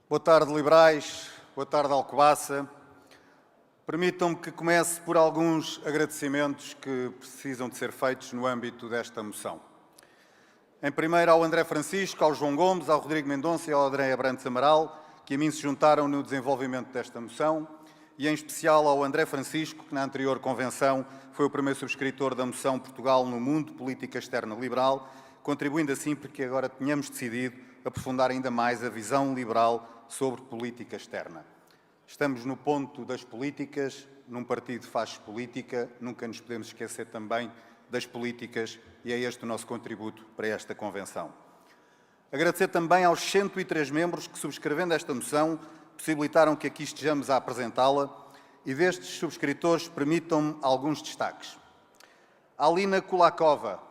Boa tarde, liberais. Boa tarde, Alcobaça. Permitam-me que comece por alguns agradecimentos que precisam de ser feitos no âmbito desta moção. Em primeiro, ao André Francisco, ao João Gomes, ao Rodrigo Mendonça e ao André Abrantes Amaral, que a mim se juntaram no desenvolvimento desta moção, e em especial ao André Francisco, que na anterior convenção foi o primeiro subscritor da moção Portugal no Mundo, Política Externa Liberal, contribuindo assim para que agora tenhamos decidido aprofundar ainda mais a visão liberal sobre política externa. Estamos no ponto das políticas, num partido faz política, nunca nos podemos esquecer também das políticas e é este o nosso contributo para esta convenção. Agradecer também aos 103 membros que, subscrevendo esta moção, possibilitaram que aqui estejamos a apresentá-la e destes subscritores permitam-me alguns destaques. A Alina Kulakova,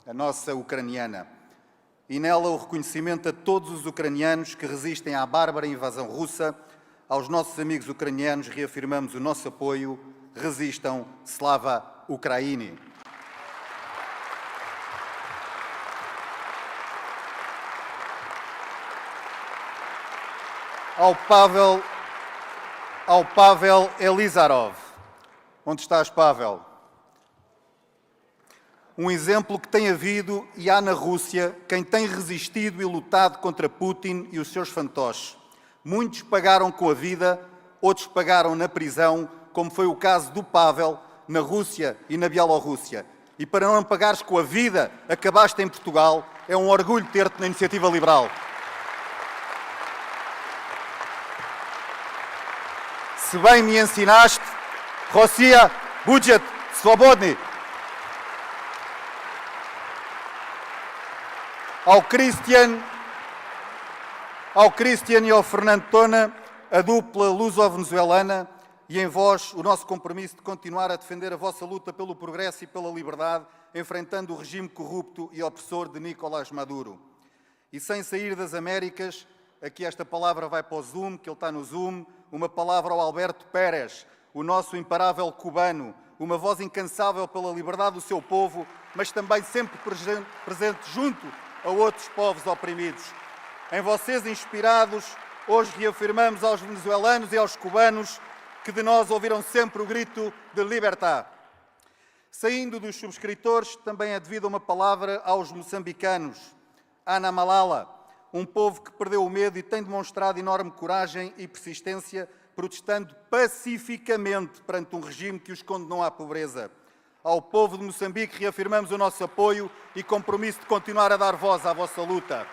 a nossa ucraniana, e nela o reconhecimento a todos os ucranianos que resistem à bárbara invasão russa. Aos nossos amigos ucranianos reafirmamos o nosso apoio. Resistam, Slava Ukraini. Ao Pavel Elizarov. Onde estás, Pavel? Um exemplo que tem havido e há na Rússia quem tem resistido e lutado contra Putin e os seus fantoches. Muitos pagaram com a vida, outros pagaram na prisão, como foi o caso do Pavel na Rússia e na Bielorrússia. E para não pagares com a vida, acabaste em Portugal. É um orgulho ter-te na Iniciativa Liberal. Se bem me ensinaste, Rossiya будет свободный. Ao Cristian e ao Fernando Tona, a dupla luso-venezuelana, e em vós o nosso compromisso de continuar a defender a vossa luta pelo progresso e pela liberdade, enfrentando o regime corrupto e opressor de Nicolás Maduro. E sem sair das Américas, aqui esta palavra vai para o Zoom, que ele está no Zoom, uma palavra ao Alberto Pérez, o nosso imparável cubano, uma voz incansável pela liberdade do seu povo, mas também sempre presente junto a outros povos oprimidos. Em vocês inspirados, hoje reafirmamos aos venezuelanos e aos cubanos que de nós ouviram sempre o grito de libertad. Saindo dos subscritores, também é devida uma palavra aos moçambicanos. Ana Malala, um povo que perdeu o medo e tem demonstrado enorme coragem e persistência, protestando pacificamente perante um regime que os condenou à pobreza. Ao povo de Moçambique reafirmamos o nosso apoio e compromisso de continuar a dar voz à vossa luta.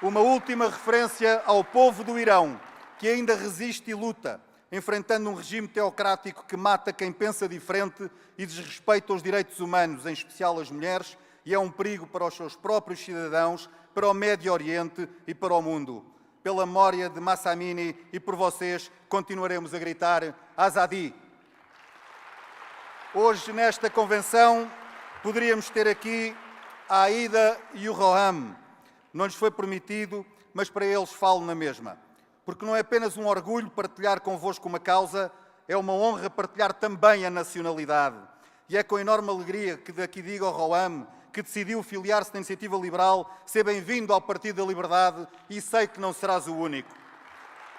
Uma última referência ao povo do Irão, que ainda resiste e luta, enfrentando um regime teocrático que mata quem pensa diferente e desrespeita os direitos humanos, em especial as mulheres, e é um perigo para os seus próprios cidadãos, para o Médio Oriente e para o mundo. Pela memória de Mahsa Amini e por vocês, continuaremos a gritar Azadi. Hoje, nesta convenção, poderíamos ter aqui a Aida e o Roham. Não lhes foi permitido, mas para eles falo na mesma. Porque não é apenas um orgulho partilhar convosco uma causa, é uma honra partilhar também a nacionalidade. E é com enorme alegria que daqui digo ao Roham, que decidiu filiar-se na Iniciativa Liberal, ser bem-vindo ao Partido da Liberdade e sei que não serás o único.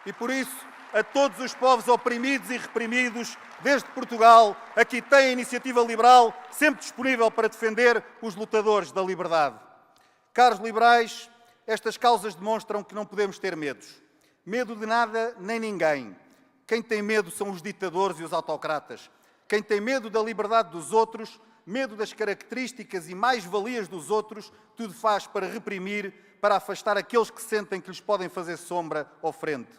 E por isso, a todos os povos oprimidos e reprimidos, desde Portugal, aqui tem a Iniciativa Liberal sempre disponível para defender os lutadores da liberdade. Caros liberais, estas causas demonstram que não podemos ter medos. Medo de nada nem ninguém. Quem tem medo são os ditadores e os autocratas. Quem tem medo da liberdade dos outros, medo das características e mais-valias dos outros, tudo faz para reprimir, para afastar aqueles que sentem que lhes podem fazer sombra ou frente.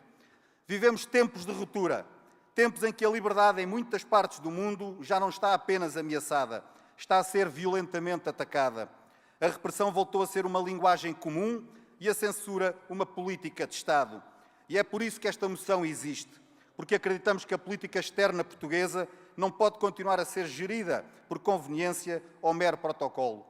Vivemos tempos de ruptura, tempos em que a liberdade em muitas partes do mundo já não está apenas ameaçada, está a ser violentamente atacada. A repressão voltou a ser uma linguagem comum e a censura uma política de Estado. E é por isso que esta moção existe, porque acreditamos que a política externa portuguesa não pode continuar a ser gerida por conveniência ou mero protocolo.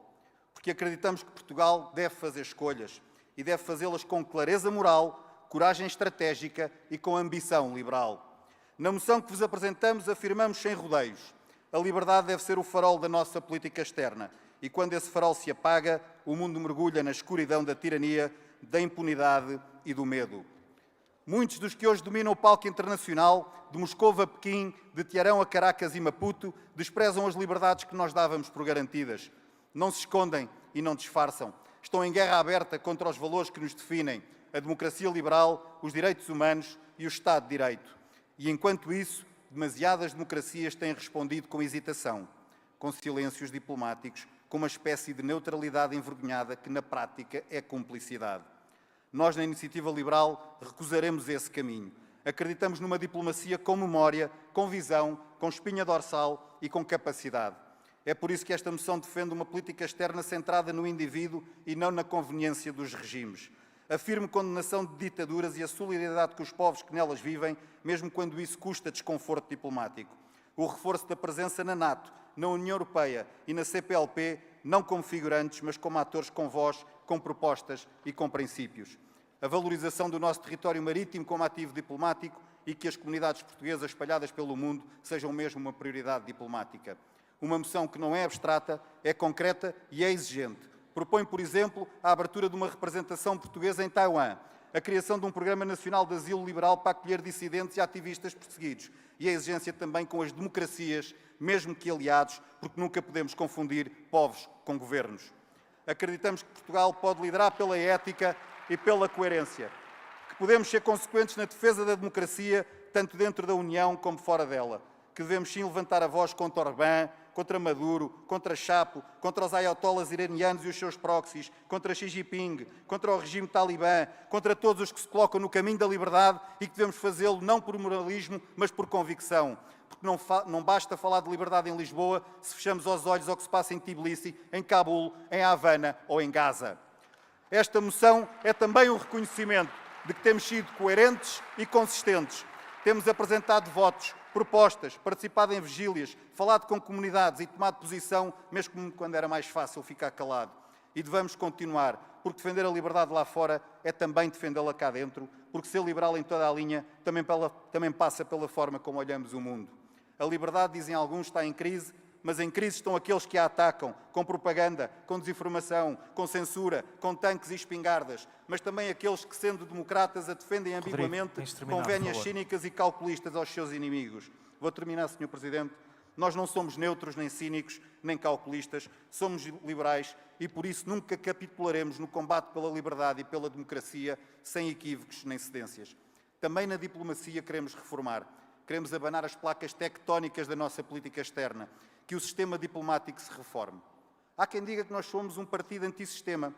Porque acreditamos que Portugal deve fazer escolhas e deve fazê-las com clareza moral, coragem estratégica e com ambição liberal. Na moção que vos apresentamos, afirmamos sem rodeios. A liberdade deve ser o farol da nossa política externa e quando esse farol se apaga, o mundo mergulha na escuridão da tirania, da impunidade e do medo. Muitos dos que hoje dominam o palco internacional, de Moscou a Pequim, de Teherão a Caracas e Maputo, desprezam as liberdades que nós dávamos por garantidas. Não se escondem e não disfarçam. Estão em guerra aberta contra os valores que nos definem, a democracia liberal, os direitos humanos e o Estado de Direito. E, enquanto isso, demasiadas democracias têm respondido com hesitação, com silêncios diplomáticos, com uma espécie de neutralidade envergonhada que, na prática, é cumplicidade. Nós, na Iniciativa Liberal, recusaremos esse caminho. Acreditamos numa diplomacia com memória, com visão, com espinha dorsal e com capacidade. É por isso que esta moção defende uma política externa centrada no indivíduo e não na conveniência dos regimes. A firme condenação de ditaduras e a solidariedade com os povos que nelas vivem, mesmo quando isso custa desconforto diplomático. O reforço da presença na NATO, na União Europeia e na CPLP, não como figurantes, mas como atores com voz, com propostas e com princípios. A valorização do nosso território marítimo como ativo diplomático e que as comunidades portuguesas espalhadas pelo mundo sejam mesmo uma prioridade diplomática. Uma moção que não é abstrata, é concreta e é exigente. Propõe, por exemplo, a abertura de uma representação portuguesa em Taiwan, a criação de um Programa Nacional de Asilo Liberal para acolher dissidentes e ativistas perseguidos e a exigência também com as democracias, mesmo que aliados, porque nunca podemos confundir povos com governos. Acreditamos que Portugal pode liderar pela ética e pela coerência, que podemos ser consequentes na defesa da democracia, tanto dentro da União como fora dela, que devemos sim levantar a voz contra Orbán, contra Maduro, contra Chapo, contra os ayatollahs iranianos e os seus proxies, contra Xi Jinping, contra o regime talibã, contra todos os que se colocam no caminho da liberdade e que devemos fazê-lo não por moralismo, mas por convicção. Porque não basta falar de liberdade em Lisboa se fechamos os olhos ao que se passa em Tbilisi, em Cabul, em Havana ou em Gaza. Esta moção é também um reconhecimento de que temos sido coerentes e consistentes. Temos apresentado votos, propostas, participado em vigílias, falado com comunidades e tomado posição, mesmo quando era mais fácil ficar calado. E devemos continuar, porque defender a liberdade lá fora é também defendê-la cá dentro, porque ser liberal em toda a linha também passa pela forma como olhamos o mundo. A liberdade, dizem alguns, está em crise, mas em crise estão aqueles que a atacam, com propaganda, com desinformação, com censura, com tanques e espingardas, mas também aqueles que, sendo democratas, a defendem ambiguamente com vénias cínicas e calculistas aos seus inimigos. Vou terminar, Sr. Presidente. Nós não somos neutros, nem cínicos, nem calculistas, somos liberais e, por isso, nunca capitularemos no combate pela liberdade e pela democracia, sem equívocos nem cedências. Também na diplomacia queremos reformar. Queremos abanar as placas tectónicas da nossa política externa, que o sistema diplomático se reforme. Há quem diga que nós somos um partido antissistema.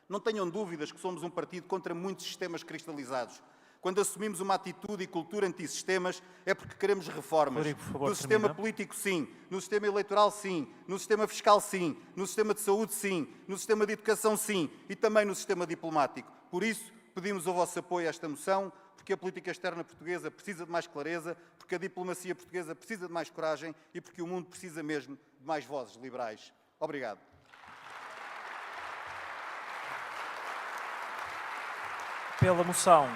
Não tenham dúvidas que somos um partido contra muitos sistemas cristalizados. Quando assumimos uma atitude e cultura antissistemas, é porque queremos reformas. Rodrigo, por favor, no sistema político, sim. No sistema eleitoral, sim. No sistema fiscal, sim. No sistema de saúde, sim. No sistema de educação, sim. E também no sistema diplomático. Por isso, pedimos o vosso apoio a esta moção, porque a política externa portuguesa precisa de mais clareza, porque a diplomacia portuguesa precisa de mais coragem e porque o mundo precisa mesmo de mais vozes liberais. Obrigado. Pela moção